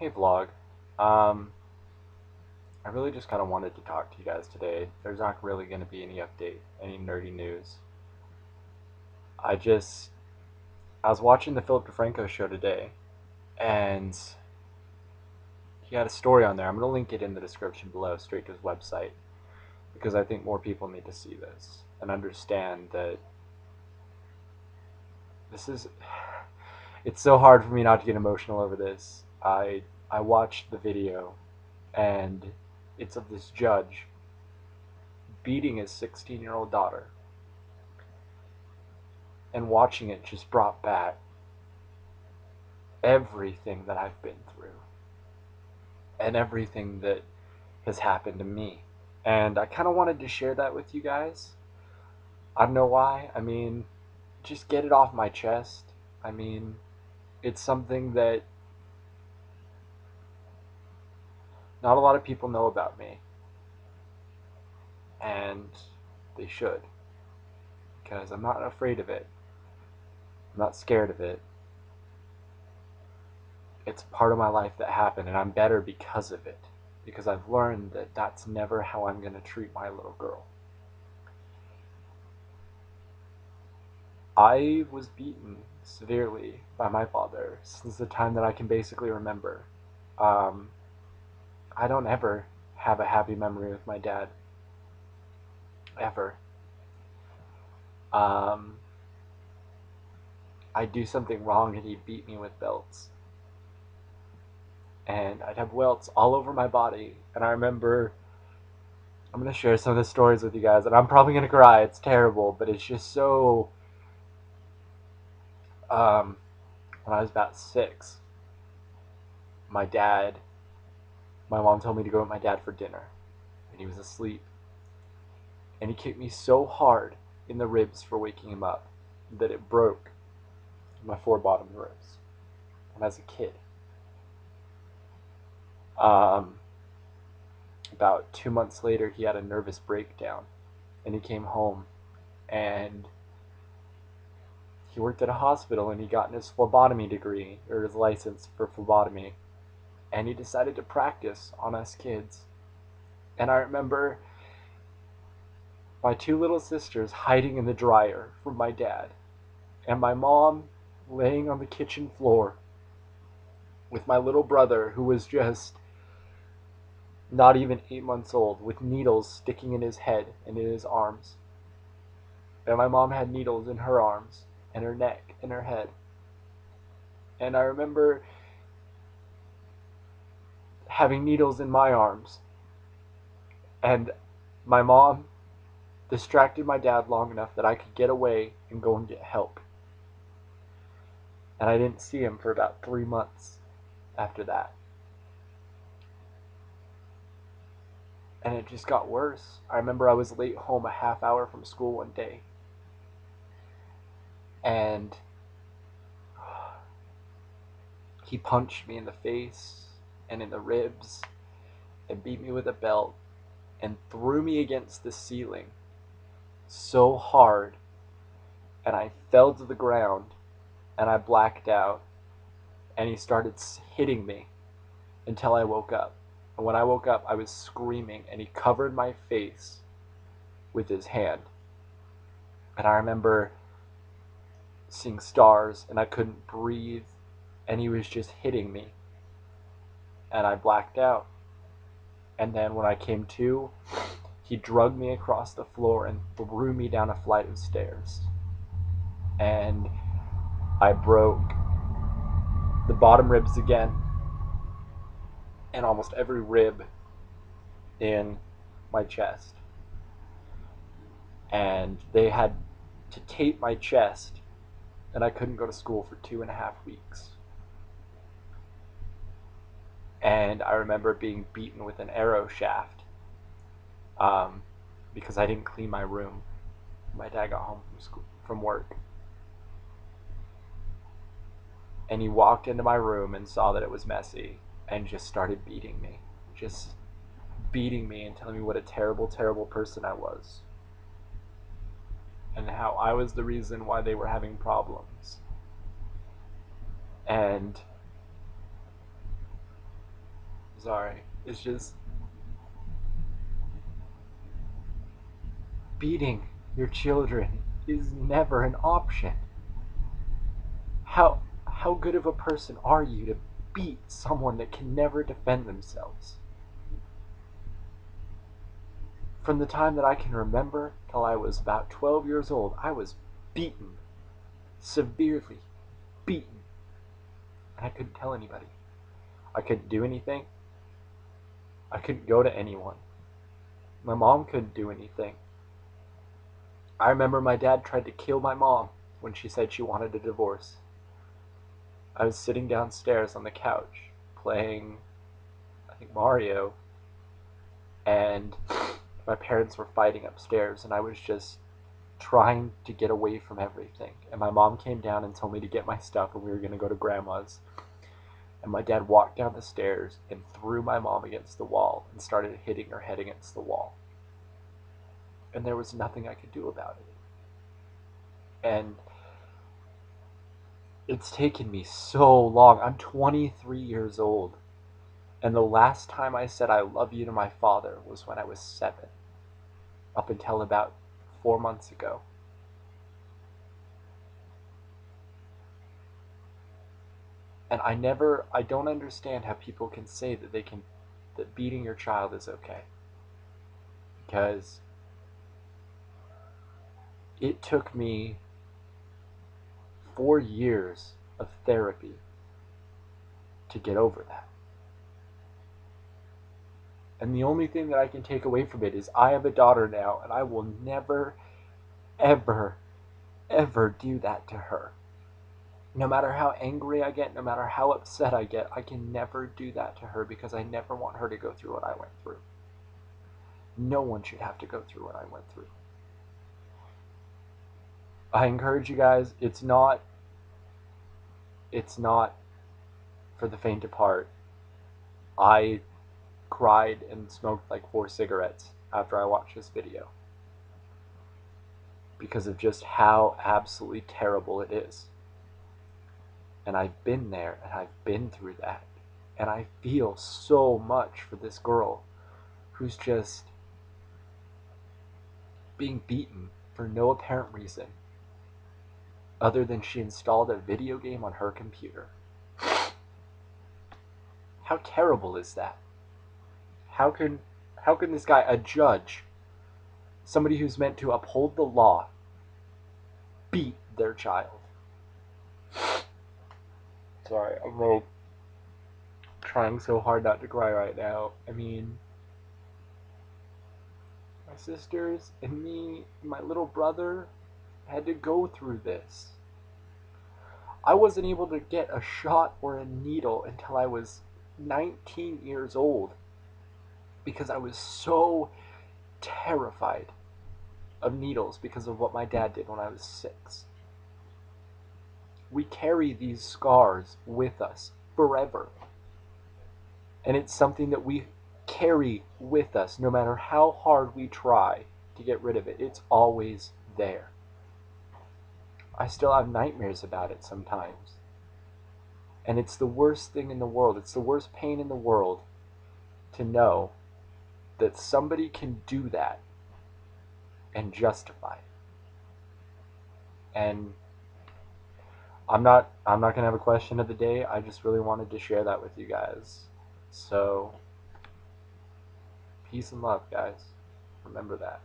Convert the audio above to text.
Hey vlog. Um, I really just kind of wanted to talk to you guys today. There's not really going to be any update, any nerdy news. I just, I was watching the Philip DeFranco show today, and he had a story on there. I'm going to link it in the description below, straight to his website, because I think more people need to see this and understand that this is. It's so hard for me not to get emotional over this. I watched the video, and it's of this judge beating his 16-year-old daughter, and watching it just brought back everything that I've been through and everything that has happened to me. And I kind of wanted to share that with you guys. I don't know why. I mean, just get it off my chest. I mean, it's something that not a lot of people know about me, and they should, because I'm not afraid of it. I'm not scared of it. It's part of my life that happened, and I'm better because of it. Because I've learned that that's never how I'm going to treat my little girl. I was beaten severely by my father since the time that I can basically remember. Um, I don't ever have a happy memory with my dad. Ever. Um, I'd do something wrong and he'd beat me with belts. And I'd have welts all over my body. And I remember, I'm going to share some of the stories with you guys, and I'm probably going to cry. It's terrible, but it's just so. Um, when I was about 6, my dad, my mom told me to go with my dad for dinner, and he was asleep. And he kicked me so hard in the ribs for waking him up that it broke my 4 bottom ribs. And as a kid, um, about 2 months later, he had a nervous breakdown, and he came home, and he worked at a hospital, and he got his phlebotomy degree, or his license for phlebotomy, and he decided to practice on us kids. And I remember my 2 little sisters hiding in the dryer from my dad, and my mom laying on the kitchen floor with my little brother, who was just not even 8 months old, with needles sticking in his head and in his arms. And my mom had needles in her arms and her neck and her head. And I remember having needles in my arms, and my mom distracted my dad long enough that I could get away and go and get help. And I didn't see him for about 3 months after that. And it just got worse. I remember I was late home a half hour from school one day, and he punched me in the face and in the ribs and beat me with a belt and threw me against the ceiling so hard, and I fell to the ground, and I blacked out, and he started hitting me until I woke up. And when I woke up, I was screaming, and he covered my face with his hand. And I remember seeing stars, and I couldn't breathe, and he was just hitting me, and I blacked out. And then when I came to, he drugged me across the floor and threw me down a flight of stairs. And I broke the bottom ribs again, and almost every rib in my chest. And they had to tape my chest, and I couldn't go to school for 2.5 weeks. And I remember being beaten with an arrow shaft, um, because I didn't clean my room. My dad got home from work, and he walked into my room and saw that it was messy and just started beating me. Just beating me and telling me what a terrible, terrible person I was, and how I was the reason why they were having problems. And Sorry. It's just beating your children is never an option. How good of a person are you to beat someone that can never defend themselves? From the time that I can remember till I was about 12 years old, I was beaten, severely beaten, and I couldn't tell anybody. I couldn't do anything. I couldn't go to anyone. My mom couldn't do anything. I remember my dad tried to kill my mom when she said she wanted a divorce. I was sitting downstairs on the couch playing, I think, Mario, and my parents were fighting upstairs, and I was just trying to get away from everything. And my mom came down and told me to get my stuff, and we were going to go to grandma's. And my dad walked down the stairs and threw my mom against the wall and started hitting her head against the wall. And there was nothing I could do about it. And it's taken me so long. I'm 23 years old. And the last time I said I love you to my father was when I was 7. Up until about 4 months ago. And I don't understand how people can say that that beating your child is okay. Because it took me 4 years of therapy to get over that. And the only thing that I can take away from it is I have a daughter now, and I will never, ever, ever do that to her. No matter how angry I get, no matter how upset I get, I can never do that to her because I never want her to go through what I went through. No one should have to go through what I went through. I encourage you guys, it's not for the faint of heart. I cried and smoked like 4 cigarettes after I watched this video because of just how absolutely terrible it is. And I've been there, and I've been through that, and I feel so much for this girl who's just being beaten for no apparent reason other than she installed a video game on her computer. How terrible is that? How can this guy, a judge, somebody who's meant to uphold the law, beat their child? Sorry, I'm like trying so hard not to cry right now. I mean, my sisters and me, and my little brother had to go through this. I wasn't able to get a shot or a needle until I was 19 years old because I was so terrified of needles because of what my dad did when I was 6. We carry these scars with us forever. And it's something that we carry with us no matter how hard we try to get rid of it. It's always there. I still have nightmares about it sometimes. And it's the worst thing in the world. It's the worst pain in the world to know that somebody can do that and justify it. And I'm not gonna have a question of the day. I just really wanted to share that with you guys. So peace and love, guys. Remember that.